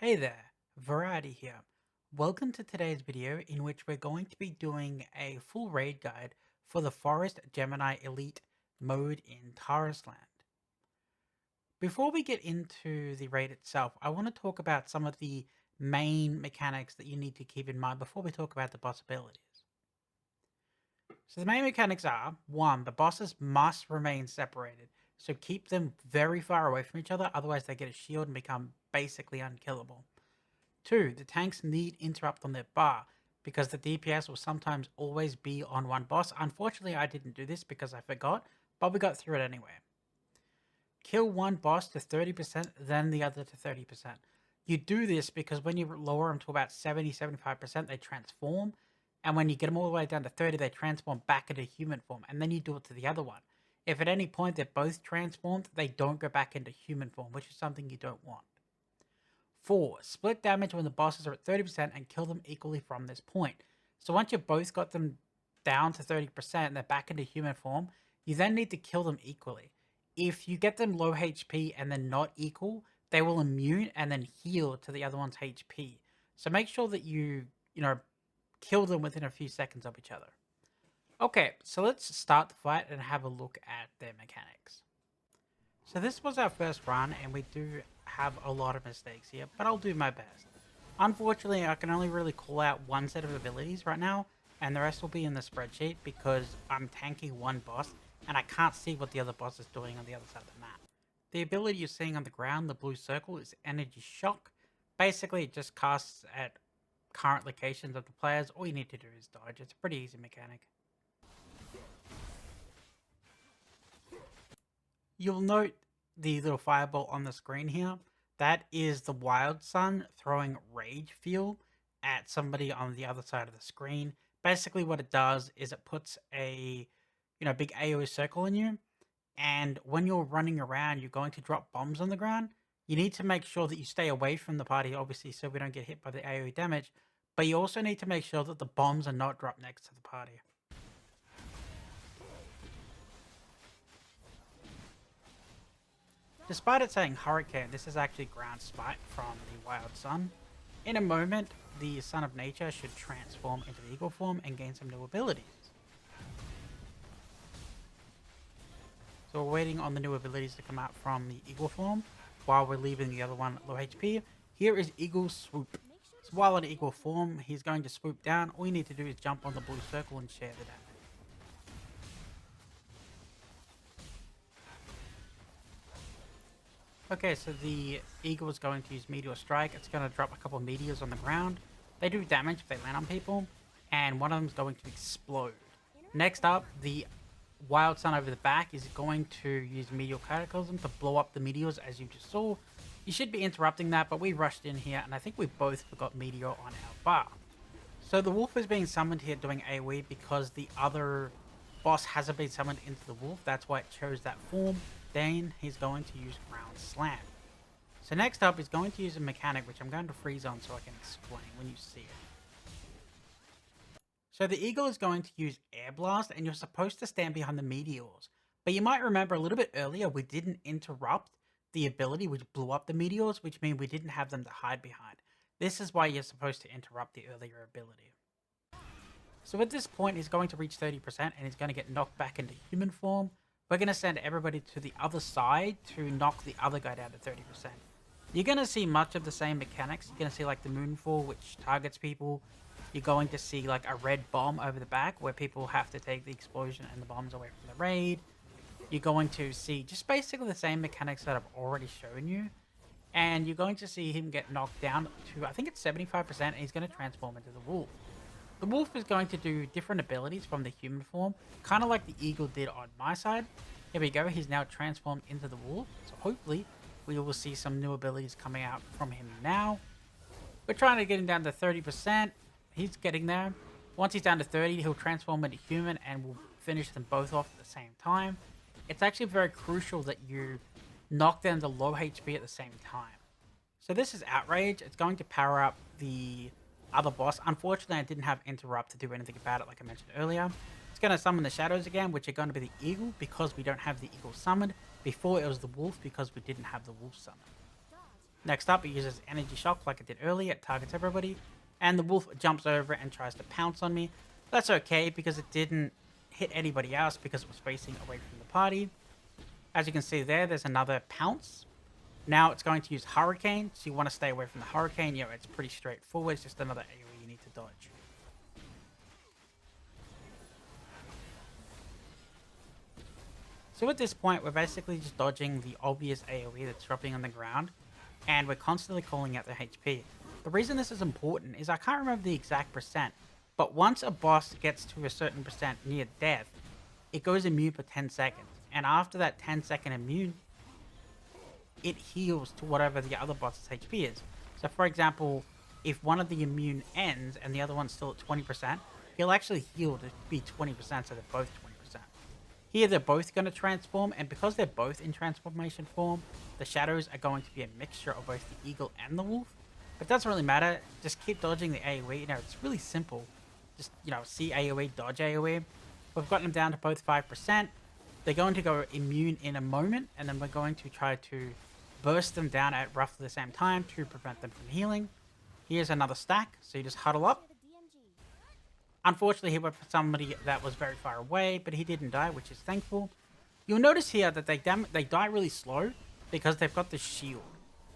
Hey there, Variety here. Welcome to today's video in which we're going to be doing a full raid guide for the Forest Gemini Elite mode in TarisLand. Before we get into the raid itself, I want to talk about some of the main mechanics that you need to keep in mind before we talk about the possibilities. So the main mechanics are, 1, the bosses must remain separated, so keep them very far away from each other, otherwise they get a shield and become basically unkillable. 2, the tanks need interrupt on their bar, because the DPS will sometimes always be on one boss. Unfortunately, I didn't do this because I forgot, but we got through it anyway. Kill one boss to 30%, then the other to 30%. You do this because when you lower them to about 70-75%, they transform, and when you get them all the way down to 30, they transform back into human form, and then you do it to the other one. If at any point they're both transformed, they don't go back into human form, which is something you don't want. 4, split damage when the bosses are at 30% and kill them equally from this point. So once you've both got them down to 30% and they're back into human form, you then need to kill them equally. If you get them low HP and they're not equal, they will immune and then heal to the other one's HP. So make sure that you kill them within a few seconds of each other. Okay, so let's start the fight and have a look at their mechanics. So this was our first run, and we do have a lot of mistakes here, but I'll do my best. Unfortunately, I can only really call out one set of abilities right now, and the rest will be in the spreadsheet because I'm tanking one boss, and I can't see what the other boss is doing on the other side of the map. The ability you're seeing on the ground, the blue circle, is Energy Shock. Basically, it just casts at current locations of the players. All you need to do is dodge. It's a pretty easy mechanic. You'll note the little fireball on the screen here. That is the Wild Sun throwing Rage Fuel at somebody on the other side of the screen. Basically, what it does is it puts a big AoE circle in you, and when you're running around, you're going to drop bombs on the ground. You need to make sure that you stay away from the party, obviously, so we don't get hit by the AoE damage. But you also need to make sure that the bombs are not dropped next to the party. Despite it saying Hurricane, this is actually Ground Spite from the Wild Sun. In a moment, the Son of Nature should transform into the Eagle form and gain some new abilities. So we're waiting on the new abilities to come out from the Eagle form while we're leaving the other one at low HP. Here is Eagle Swoop. So while in Eagle form, he's going to swoop down. All you need to do is jump on the blue circle and share the damage. Okay, so the Eagle is going to use Meteor Strike. It's going to drop a couple of meteors on the ground. They do damage if they land on people, and one of them is going to explode. Next up, the Wild Sun over the back is going to use Meteor Cataclysm to blow up the meteors, as you just saw. You should be interrupting that, but we rushed in here, and I think we both forgot Meteor on our bar. So the Wolf is being summoned here doing AoE because the other boss hasn't been summoned into the Wolf. That's why it chose that form. Then he's going to use Ground Slam. So next up, he's going to use a mechanic, which I'm going to freeze on so I can explain when you see it. So the Eagle is going to use Air Blast, and you're supposed to stand behind the meteors. But you might remember a little bit earlier, we didn't interrupt the ability which blew up the meteors, which means we didn't have them to hide behind. This is why you're supposed to interrupt the earlier ability. So at this point, he's going to reach 30% and he's going to get knocked back into human form. We're going to send everybody to the other side to knock the other guy down to 30%. You're going to see much of the same mechanics. You're going to see like the Moonfall, which targets people. You're going to see like a red bomb over the back where people have to take the explosion and the bombs away from the raid. You're going to see just basically the same mechanics that I've already shown you. And you're going to see him get knocked down to, I think it's 75%, and he's going to transform into the Wolf. The Wolf is going to do different abilities from the human form, kind of like the Eagle did on my side. Here we go, he's now transformed into the Wolf, so hopefully we will see some new abilities coming out from him now. We're trying to get him down to 30%, he's getting there. Once he's down to 30, he'll transform into human and we'll finish them both off at the same time. It's actually very crucial that you knock them to low HP at the same time. So this is Outrage, it's going to power up the other boss. Unfortunately, I didn't have Interrupt to do anything about it like I mentioned earlier. It's going to summon the Shadows again, which are going to be the Eagle because we don't have the Eagle summoned. Before it was the Wolf because we didn't have the Wolf summoned. Next up, it uses energy shock like it did earlier. It targets everybody. And the wolf jumps over and tries to pounce on me. That's okay because it didn't hit anybody else because it was facing away from the party. As you can see there's another pounce. Now it's going to use Hurricane, so you want to stay away from the Hurricane. You know, it's pretty straightforward. It's just another AoE you need to dodge. So at this point, we're basically just dodging the obvious AoE that's dropping on the ground, and we're constantly calling out the HP. The reason this is important is I can't remember the exact percent, but once a boss gets to a certain percent near death, it goes immune for 10 seconds. And after that 10-second immune, it heals to whatever the other boss's HP is. So for example, if one of the immune ends and the other one's still at 20%, he'll actually heal to be 20%, so they're both 20%. Here they're both going to transform, and because they're both in transformation form, the shadows are going to be a mixture of both the eagle and the wolf. But it doesn't really matter, just keep dodging the AoE. You know, it's really simple. Just, you know, see AoE, dodge AoE. We've gotten them down to both 5%. They're going to go immune in a moment, and then we're going to try to burst them down at roughly the same time to prevent them from healing. Here's another stack, so you just huddle up. Unfortunately, he went for somebody that was very far away, but he didn't die, which is thankful. You'll notice here that they die really slow because they've got the shield.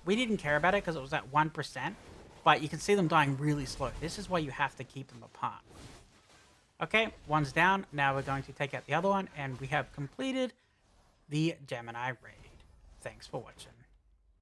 We didn't care about it because it was at 1%, but you can see them dying really slow. This is why you have to keep them apart. Okay, one's down. Now we're going to take out the other one, and we have completed the Gemini raid. Thanks for watching.